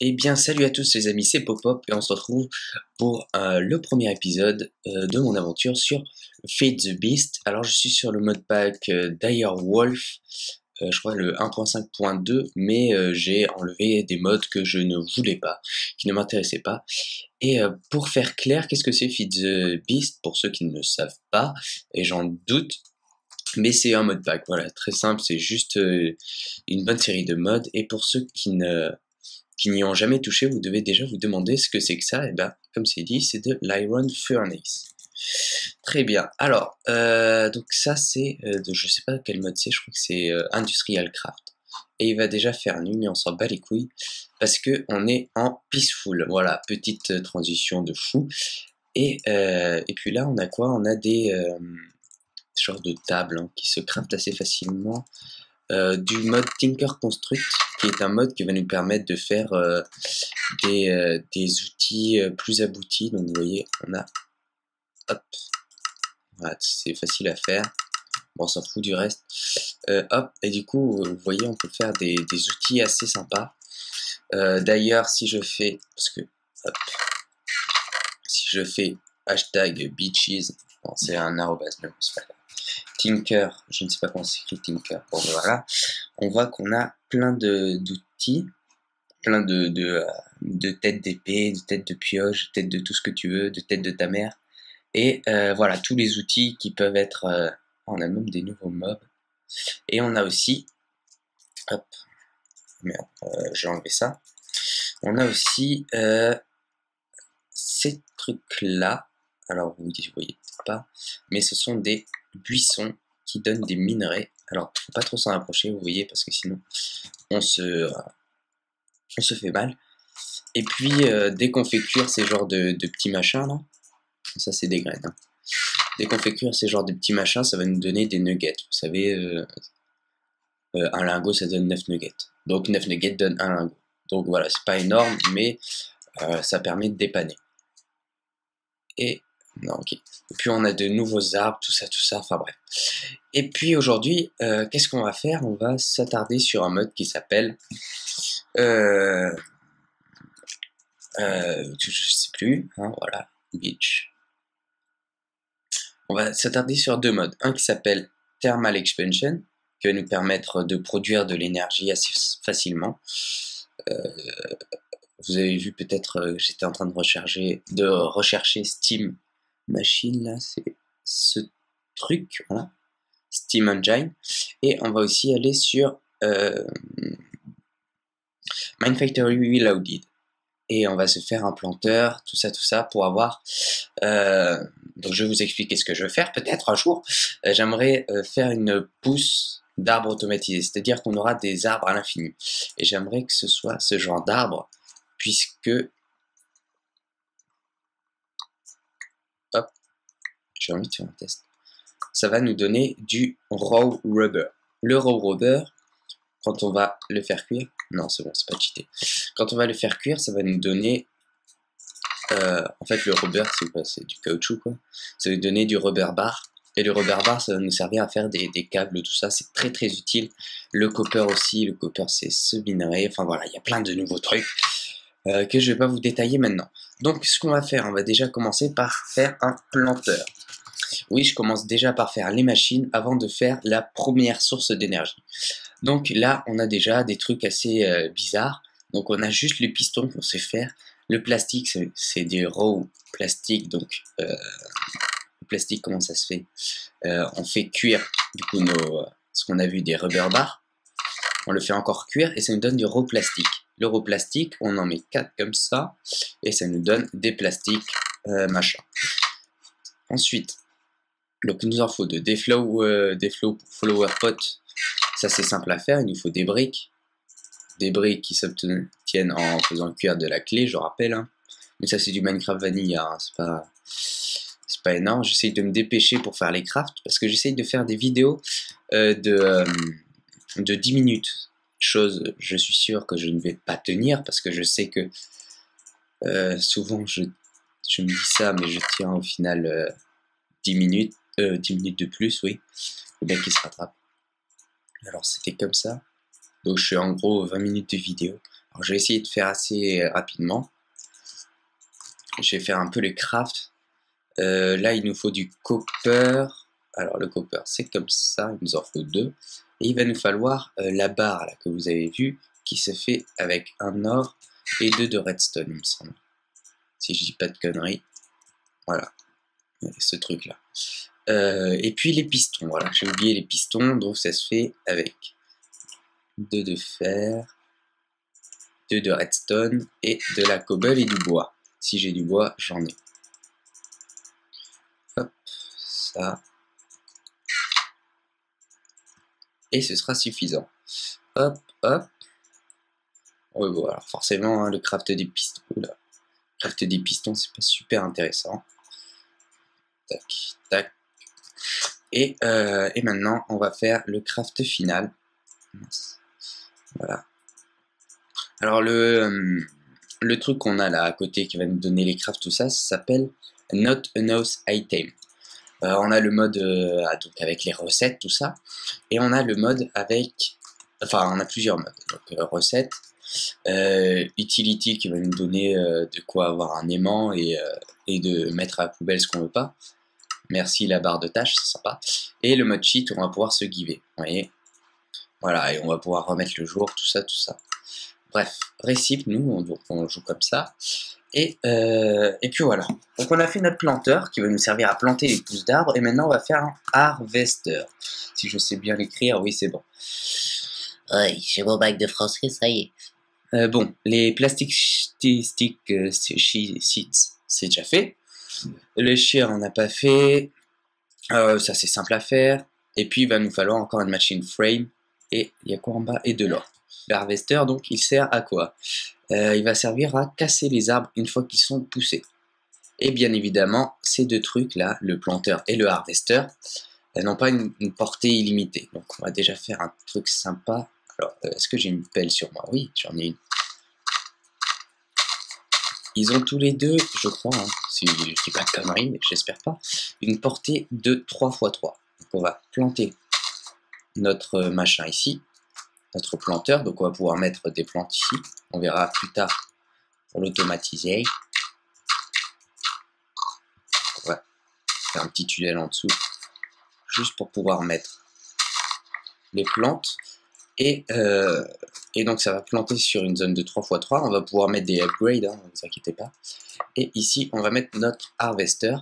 Eh bien, salut à tous les amis, c'est Popop et on se retrouve pour le premier épisode de mon aventure sur Feed the Beast. Alors, je suis sur le modpack Dire Wolf, je crois le 1.5.2, mais j'ai enlevé des mods que je ne voulais pas, qui ne m'intéressaient pas. Et pour faire clair, qu'est-ce que c'est Feed the Beast pour ceux qui ne le savent pas, et j'en doute, mais c'est un modpack, voilà, très simple, c'est juste une bonne série de mods. Et pour ceux qui n'y ont jamais touché, vous devez déjà vous demander ce que c'est que ça. Et ben, comme c'est dit, c'est de l'Iron Furnace. Très bien. Alors, donc ça c'est, je sais pas quel mode c'est, je crois que c'est Industrial Craft. Et il va déjà faire nuit, mais on s'en bat les couilles parce que on est en peaceful. Voilà, petite transition de fou. Et puis là, on a quoi? On a des genres de tables hein, qui se craftent assez facilement. Du mode Tinker Construct, qui est un mode qui va nous permettre de faire des outils plus aboutis. Donc vous voyez, on a, hop, voilà, c'est facile à faire. Bon, on s'en fout du reste. Hop, et du coup, vous voyez, on peut faire des outils assez sympas. D'ailleurs, si je fais, parce que, hop, si je fais hashtag beaches, bon, c'est un arrobas, mais bon, c'est pas grave. Tinker, je ne sais pas comment s'écrit Tinker. Bon, voilà, on voit qu'on a plein d'outils, plein de têtes d'épée, de têtes de pioche, de têtes de tout ce que tu veux, de têtes de ta mère. Et voilà, tous les outils qui peuvent être... on a même des nouveaux mobs. Et on a aussi... Hop, merde, j'ai enlevé ça. On a aussi ces trucs-là. Alors, vous ne voyez peut-être pas, mais ce sont des buissons qui donnent des minerais. Alors, faut pas trop s'en approcher, vous voyez, parce que sinon, on se fait mal. Et puis, dès qu'on fait cuire ces genres de petits machins, là, ça c'est des graines, hein. Dès qu'on fait cuire ces genres de petits machins, ça va nous donner des nuggets. Vous savez, un lingot, ça donne 9 nuggets. Donc 9 nuggets donne un lingot. Donc voilà, c'est pas énorme, mais ça permet de dépanner. Et non, ok. Et puis on a de nouveaux arbres, tout ça, enfin bref. Et puis aujourd'hui, qu'est-ce qu'on va faire? On va s'attarder sur un mode qui s'appelle... je sais plus, hein, voilà, Beach. On va s'attarder sur deux modes. Un qui s'appelle Thermal Expansion, qui va nous permettre de produire de l'énergie assez facilement. Vous avez vu peut-être, j'étais en train de rechercher Steam Machine, là, c'est ce truc, voilà, Steam Engine. Et on va aussi aller sur Mine Factory Reloaded. Et on va se faire un planteur, tout ça, pour avoir... donc je vais vous expliquer ce que je veux faire, peut-être un jour. J'aimerais faire une pousse d'arbres automatisés, c'est-à-dire qu'on aura des arbres à l'infini. Et j'aimerais que ce soit ce genre d'arbre, puisque... Hop, j'ai envie de faire un test. Ça va nous donner du raw rubber. Le raw rubber, quand on va le faire cuire... Non, c'est bon, c'est pas cheaté. Quand on va le faire cuire, ça va nous donner... en fait, le rubber, c'est quoi? C'est du caoutchouc, quoi. Ça va nous donner du rubber bar. Et le rubber bar, ça va nous servir à faire des câbles, tout ça. C'est très très utile. Le copper aussi. Le copper, c'est ce minerai. Enfin voilà, il y a plein de nouveaux trucs que je vais pas vous détailler maintenant. Donc, ce qu'on va faire, on va déjà commencer par faire un planteur. Oui, je commence déjà par faire les machines avant de faire la première source d'énergie. Donc là, on a déjà des trucs assez bizarres. Donc on a juste le piston qu'on sait faire. Le plastique, c'est des raw plastique. Donc le plastique, comment ça se fait? On fait cuire du coup ce qu'on a vu des rubber bars. On le fait encore cuire et ça nous donne du raw plastique. Le raw plastique, on en met 4 comme ça et ça nous donne des plastiques machin. Ensuite, donc il nous en faut des flower pot. Ça c'est simple à faire, il nous faut des briques qui s'obtiennent en faisant cuire de la clé, je rappelle, hein. Mais ça c'est du Minecraft Vanilla, hein. C'est pas énorme. J'essaye de me dépêcher pour faire les crafts, parce que j'essaye de faire des vidéos de 10 minutes, chose je suis sûr que je ne vais pas tenir, parce que je sais que souvent je me dis ça, mais je tiens au final 10 minutes de plus, oui, le mec qui se rattrape. Alors c'était comme ça. Donc je fais en gros 20 minutes de vidéo. Alors, je vais essayer de faire assez rapidement. Je vais faire un peu le craft. Là, il nous faut du copper. Alors, le copper, c'est comme ça. Il nous en faut 2. Et il va nous falloir la barre là, que vous avez vue, qui se fait avec un or et 2 de redstone, il me semble. Si je dis pas de conneries. Voilà. Ce truc-là. Et puis les pistons. Voilà, j'ai oublié les pistons. Donc, ça se fait avec 2 de fer, 2 de redstone et de la cobble et du bois. Si j'ai du bois, j'en ai. Hop, ça. Et ce sera suffisant. Hop, hop. Oui, bon, alors forcément, hein, le craft des pistons. Oula. Craft des pistons, c'est pas super intéressant. Tac, tac. Et maintenant, on va faire le craft final. Voilà. Alors, le truc qu'on a là à côté qui va nous donner les crafts, tout ça, ça s'appelle Not Enough Item. On a le mode donc avec les recettes, tout ça. Et on a le mode avec... Enfin, on a plusieurs modes. Donc, recettes. Utility qui va nous donner de quoi avoir un aimant et de mettre à la poubelle ce qu'on veut pas. Merci la barre de tâches, c'est sympa. Et le mode cheat où on va pouvoir se giver. Vous voyez, voilà, et on va pouvoir remettre le jour, tout ça, tout ça. Bref, récip, nous, on joue comme ça. Et puis voilà. Donc on a fait notre planteur qui va nous servir à planter les pousses d'arbres. Et maintenant on va faire un harvester. Si je sais bien l'écrire, oui c'est bon. Oui, j'ai mon bac de français, ça y est. Bon, les plastic sheets, c'est déjà fait. Le shear, on n'a pas fait. Ça, c'est simple à faire. Et puis, il va nous falloir encore une machine frame. Et il y a quoi en bas? Et de l'or. Le harvester, donc, il sert à quoi? Il va servir à casser les arbres une fois qu'ils sont poussés. Et bien évidemment, ces deux trucs-là, le planteur et le harvester, elles n'ont pas une portée illimitée. Donc, on va déjà faire un truc sympa. Alors, est-ce que j'ai une pelle sur moi? Oui, j'en ai une. Ils ont tous les deux, je crois, hein, si je dis pas de conneries, mais j'espère pas, une portée de 3x3. Donc on va planter notre machin ici, notre planteur, donc on va pouvoir mettre des plantes ici. On verra plus tard pour l'automatiser. On va faire un petit tunnel en dessous, juste pour pouvoir mettre les plantes. Et donc ça va planter sur une zone de 3x3. On va pouvoir mettre des upgrades, hein, ne vous inquiétez pas. Et ici, on va mettre notre harvester.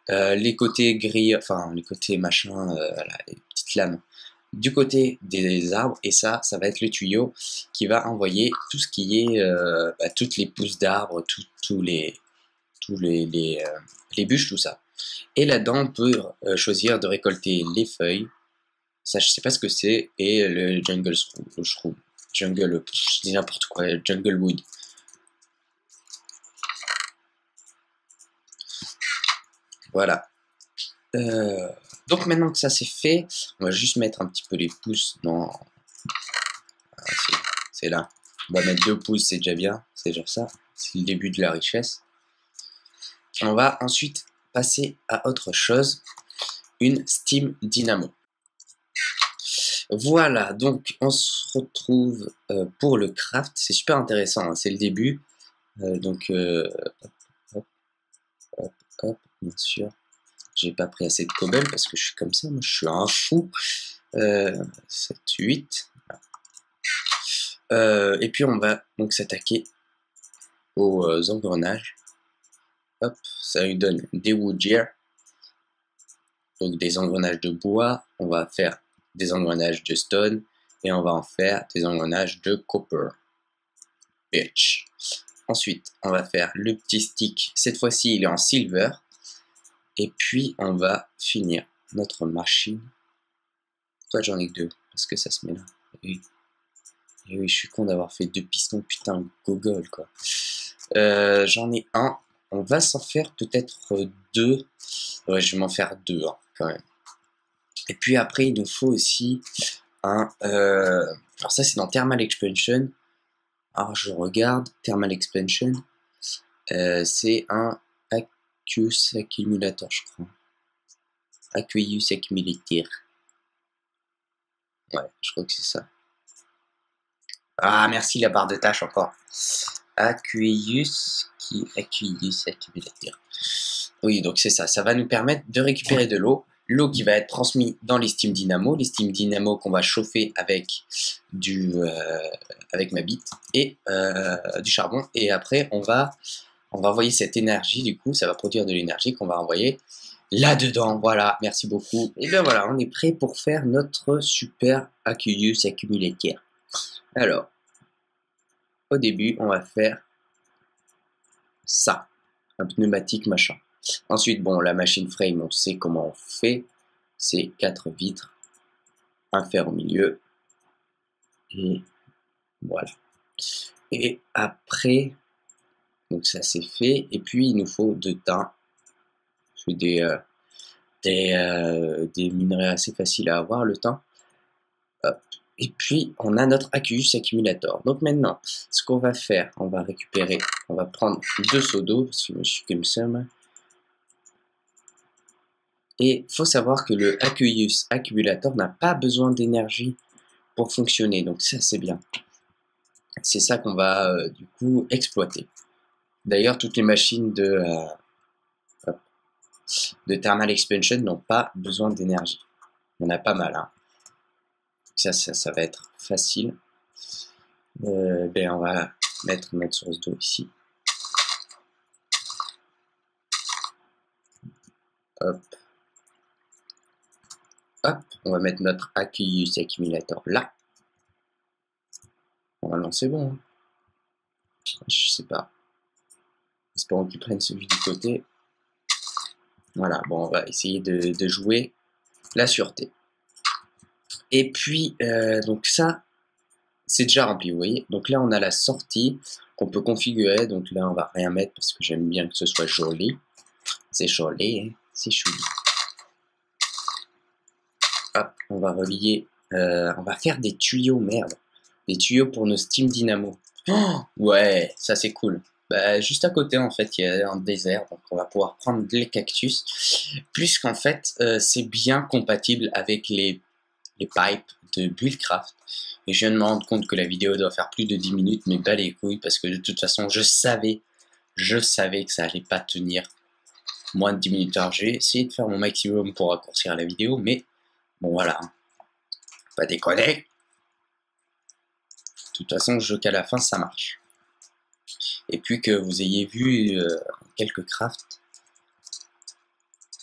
Les côtés gris, enfin les côtés machin, là, les petites lames du côté des arbres. Et ça va être le tuyau qui va envoyer tout ce qui est, toutes les pousses d'arbres, tous les bûches, tout ça. Et là-dedans, on peut choisir de récolter les feuilles. Ça, je sais pas ce que c'est. Et le jungle shroom. Jungle, je dis n'importe quoi, jungle wood. Voilà. Donc maintenant que ça c'est fait, on va juste mettre un petit peu les pouces dans... c'est là. On va mettre 2 pouces, c'est déjà bien. C'est déjà ça. C'est le début de la richesse. On va ensuite passer à autre chose. Une Steam Dynamo. Voilà, donc on se retrouve pour le craft. C'est super intéressant, hein, c'est le début. Hop, hop, hop, hop, bien sûr. J'ai pas pris assez de cobble parce que je suis comme ça, moi je suis un fou. 7, 8. Et puis on va donc s'attaquer aux engrenages. Hop, ça lui donne des wood gear. Donc des engrenages de bois. On va faire des engrenages de stone. Et on va en faire des engrenages de copper. Bitch. Ensuite, on va faire le petit stick. Cette fois-ci, il est en silver. Et puis, on va finir notre machine. Pourquoi j'en ai que 2? Parce que ça se met là. Et oui, je suis con d'avoir fait 2 pistons. Putain, gogol, quoi. J'en ai un. On va s'en faire peut-être 2. Ouais, je vais m'en faire 2, hein, quand même. Et puis après, il nous faut aussi un... alors ça, c'est dans Thermal Expansion. Alors, je regarde. Thermal Expansion. C'est un Aqueous Accumulator, je crois. Aqueous Accumulator. Ouais, je crois que c'est ça. Ah, merci la barre de tâche encore. Aqueous accumulateur. Oui, donc c'est ça. Ça va nous permettre de récupérer de l'eau. L'eau qui va être transmise dans les steam dynamo. Les steam dynamo qu'on va chauffer avec avec ma bite et du charbon. Et après, on va envoyer cette énergie. Du coup, ça va produire de l'énergie qu'on va envoyer là-dedans. Voilà, merci beaucoup. Et bien voilà, on est prêt pour faire notre super Aqueous accumulateur. Alors, au début, on va faire ça, un pneumatique machin. Ensuite, bon, la machine frame, on sait comment on fait. C'est 4 vitres, un fer au milieu. Et voilà. Et après, donc ça c'est fait. Et puis, il nous faut de tin. C'est des minerais assez faciles à avoir, le tin. Hop. Et puis, on a notre Aqueous accumulator. Donc maintenant, ce qu'on va faire, on va récupérer, on va prendre 2 seaux d'eau, parce que je suis comme ça, moi. Et il faut savoir que le Aqueous accumulator n'a pas besoin d'énergie pour fonctionner, donc ça c'est bien. C'est ça qu'on va du coup exploiter. D'ailleurs, toutes les machines de thermal expansion n'ont pas besoin d'énergie. Il y en a pas mal, hein. Ça va être facile. On va mettre notre source d'eau ici. Hop. Hop, on va mettre notre Aqueous accumulator là. Normalement c'est bon. Hein. Je sais pas. Espérons qu'ils prennent celui du côté. Voilà, bon, on va essayer de jouer la sûreté. Et puis, donc ça, c'est déjà rempli, vous voyez. Donc là, on a la sortie qu'on peut configurer. Donc là, on va rien mettre parce que j'aime bien que ce soit joli. C'est joli, hein, c'est joli. Hop, on va relier, on va faire des tuyaux, merde. Des tuyaux pour nos steam dynamo. Oh, ouais, ça c'est cool. Bah, juste à côté, en fait, il y a un désert, donc on va pouvoir prendre les cactus, puisqu'en fait, c'est bien compatible avec les pipes de Buildcraft. Et je viens de me rendre compte que la vidéo doit faire plus de 10 minutes, mais bas les couilles, parce que de toute façon, je savais que ça allait pas tenir moins de 10 minutes. Alors, j'ai essayé de faire mon maximum pour raccourcir la vidéo, mais bon, voilà. Pas déconner. De toute façon, je veux qu'à la fin, ça marche. Et puis que vous ayez vu quelques crafts,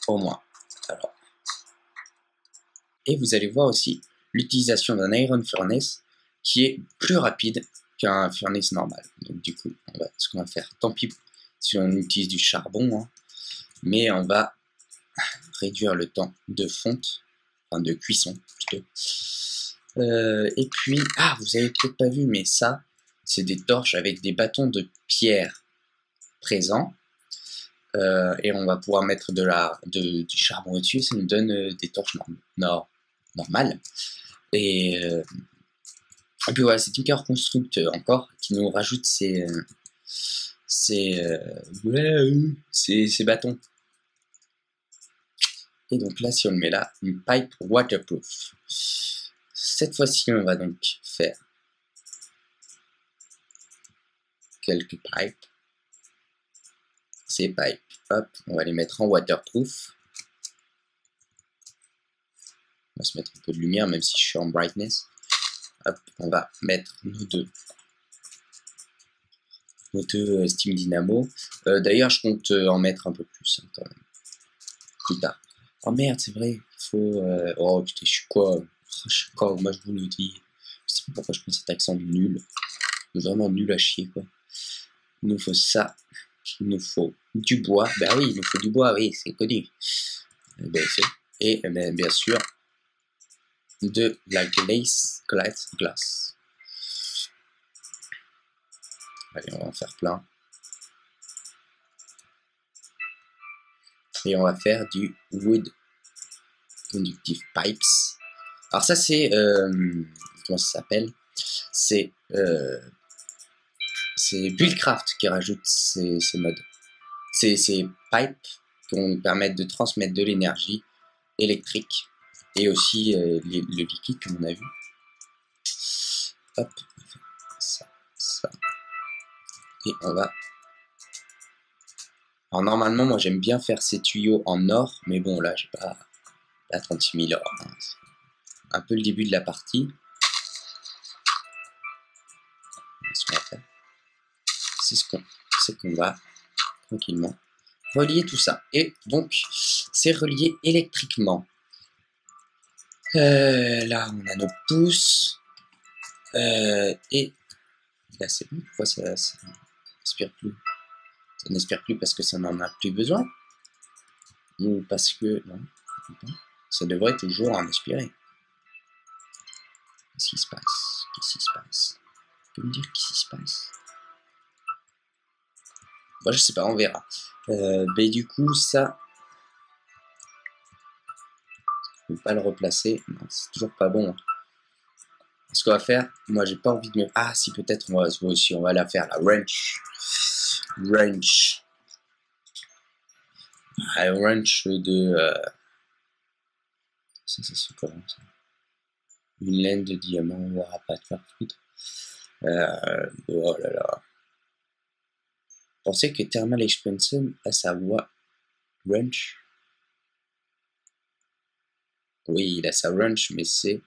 au moins. Alors. Et vous allez voir aussi l'utilisation d'un Iron Furnace qui est plus rapide qu'un Furnace normal. Donc du coup, ce qu'on va faire, tant pis si on utilise du charbon, hein, mais on va réduire le temps de fonte, enfin de cuisson plutôt. Et puis, ah, vous avez peut-être pas vu, mais ça, c'est des torches avec des bâtons de pierre présents. Et on va pouvoir mettre du charbon au-dessus, ça nous donne des torches normales. Et puis voilà, c'est Tinker Construct encore qui nous rajoute ces bâtons. Et donc là, si on le met là, une pipe waterproof. Cette fois-ci, on va donc faire quelques pipes. Ces pipes, hop, on va les mettre en waterproof. On va se mettre un peu de lumière, même si je suis en brightness. Hop, on va mettre nos deux steam dynamo. D'ailleurs, je compte en mettre un peu plus hein, quand même. Plus tard. Oh merde, c'est vrai, il faut... Oh putain, je suis quoi? Moi je vous le dis. Je sais pas pourquoi je prends cet accent nul. Vraiment nul à chier, quoi. Il nous faut ça. Il nous faut du bois. Ben oui, il nous faut du bois, oui, c'est connu. Et bien sûr, de la glace. Allez, on va en faire plein. Et on va faire du wood conductive pipes. Alors ça c'est comment ça s'appelle? C'est Buildcraft qui rajoute ces modes. Ces pipes qui vont nous permettre de transmettre de l'énergie électrique et aussi le liquide comme on a vu. Hop. Et on va... Alors normalement, moi j'aime bien faire ces tuyaux en or, mais bon là j'ai pas... Là 36 000 or. Hein. Un peu le début de la partie. Ce qu'on va faire, c'est qu'on va tranquillement relier tout ça. Et donc, c'est relié électriquement. Là, on a nos pouces. Et là, c'est bon. Pourquoi ça n'aspire plus? Ça n'aspire plus parce que ça n'en a plus besoin? Ou parce que... Non, ça devrait toujours en aspirer. Qu'est-ce qui se passe? Qu'est-ce qui se passe? Tu peux me dire qu'est-ce qui se passe? Bon, je sais pas, on verra. Mais du coup, ça... Je ne peux pas le replacer. Non, c'est toujours pas bon. Ce qu'on va faire, moi j'ai pas envie de me... Ah si, peut-être on va aussi, on va la faire, la wrench. Wrench. La wrench de... Ça se fait comment ça? Une laine de diamant, on n'aura pas de faire foutre. Oh là là. Pensez que Thermal Expansion a sa voix wrench. Oui, il a sa wrench, mais c'est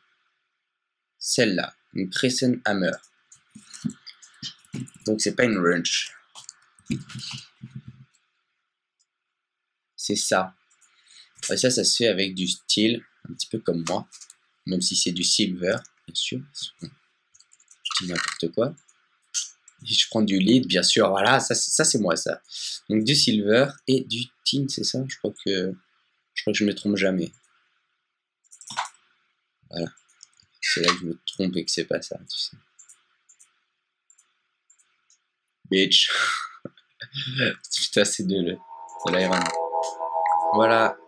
celle-là, une Crescent Hammer. Donc c'est pas une wrench. C'est ça. Et ça se fait avec du steel, un petit peu comme moi. Même si c'est du silver, bien sûr. Je dis n'importe quoi. Et je prends du lead, bien sûr. Voilà, ça c'est moi, ça. Donc du silver et du tin, c'est ça? Je crois que je me trompe jamais. Voilà. C'est là que je me trompe et que c'est pas ça, tu sais. Bitch. Putain, c'est de l'iron. Voilà.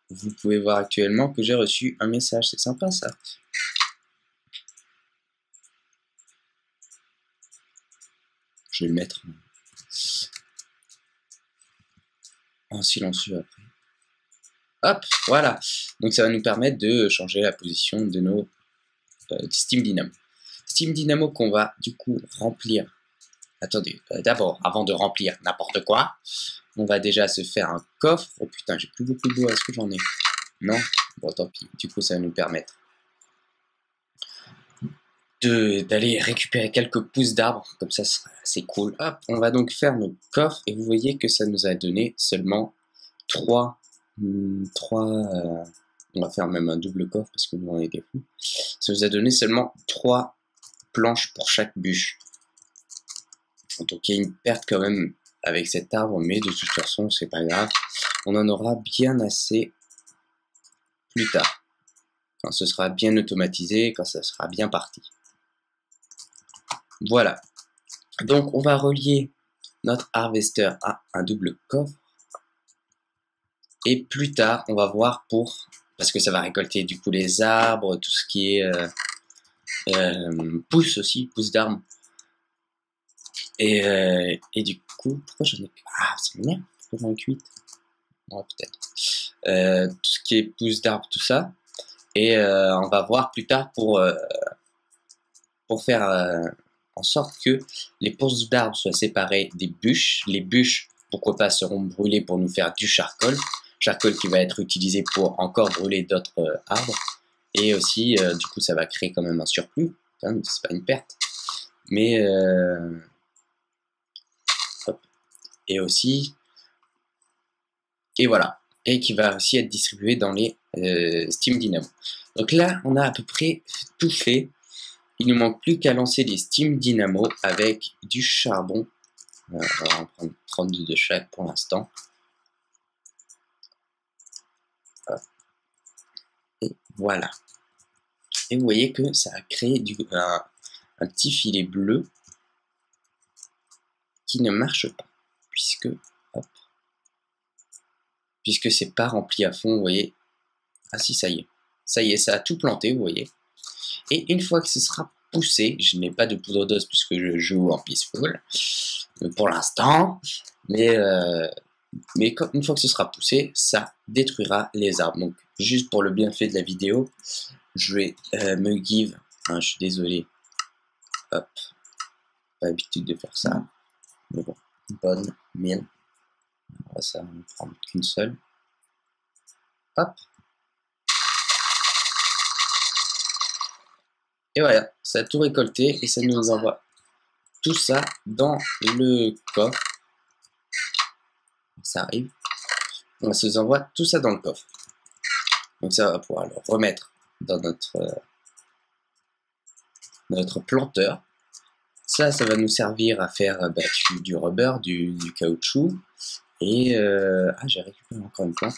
Vous pouvez voir actuellement que j'ai reçu un message. C'est sympa, ça. Je vais le mettre en silencieux après. Hop, voilà. Donc ça va nous permettre de changer la position de nos Steam Dynamo. Steam Dynamo qu'on va du coup remplir. Attendez, d'abord, avant de remplir n'importe quoi, on va déjà se faire un coffre. Oh putain, j'ai plus beaucoup de bois. Est-ce que j'en ai? Non? Bon, tant pis. Du coup, ça va nous permettre d'aller récupérer quelques pousses d'arbres. Comme ça, c'est cool. Hop, on va donc faire nos coffres. Et vous voyez que ça nous a donné seulement 3... on va faire même un double coffre parce que nous on est des fous. Ça nous a donné seulement 3 planches pour chaque bûche. Donc il y a une perte quand même avec cet arbre, mais de toute façon c'est pas grave. On en aura bien assez plus tard. Quand ce sera bien automatisé, quand ça sera bien parti. Voilà. Donc on va relier notre harvester à un double coffre. Et plus tard, on va voir parce que ça va récolter du coup les arbres, tout ce qui est pousses aussi, pousses d'arbres. Et du coup, pourquoi j'en ai... Ah, c'est m'énerve, pourquoi j'en ai 8? Ouais, peut-être. Tout ce qui est pousses d'arbres, tout ça. Et on va voir plus tard pour faire en sorte que les pousses d'arbres soient séparées des bûches. Les bûches, pourquoi pas, seront brûlées pour nous faire du charcoal. Charcoal qui va être utilisé pour encore brûler d'autres arbres. Et aussi, du coup, ça va créer quand même un surplus. C'est pas une perte. Mais... hop. Et aussi... Et voilà. Et qui va aussi être distribué dans les Steam Dynamo. Donc là, on a à peu près tout fait. Il ne manque plus qu'à lancer les Steam Dynamo avec du charbon. On va en prendre 32 de chaque pour l'instant. Et voilà. Et vous voyez que ça a créé un petit filet bleu qui ne marche pas. Puisque c'est pas rempli à fond, vous voyez. Ah si, ça y est. Ça y est, ça a tout planté, vous voyez. Et une fois que ce sera poussé, je n'ai pas de poudre d'os puisque je joue en peaceful pour l'instant. Mais une fois que ce sera poussé, ça détruira les arbres. Donc, juste pour le bienfait de la vidéo, je vais me give. Hein, je suis désolé. Hop. Pas l'habitude de faire ça. Mais bon, bonne mine. Ça va ne prendre qu'une seule. Hop. Et voilà, ça a tout récolté et ça nous envoie tout ça dans le coffre. Ça arrive. On se envoie tout ça dans le coffre. Donc ça, on va pouvoir le remettre dans notre planteur. Ça va nous servir à faire du rubber, du caoutchouc. Et j'ai récupéré encore une plante.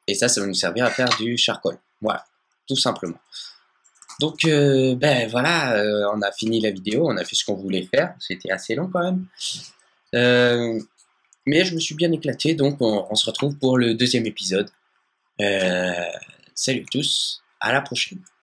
Et ça va nous servir à faire du charcoal. Voilà, tout simplement. Donc voilà, on a fini la vidéo, on a fait ce qu'on voulait faire. C'était assez long quand même. Mais je me suis bien éclaté, donc on se retrouve pour le deuxième épisode. Salut à tous, à la prochaine.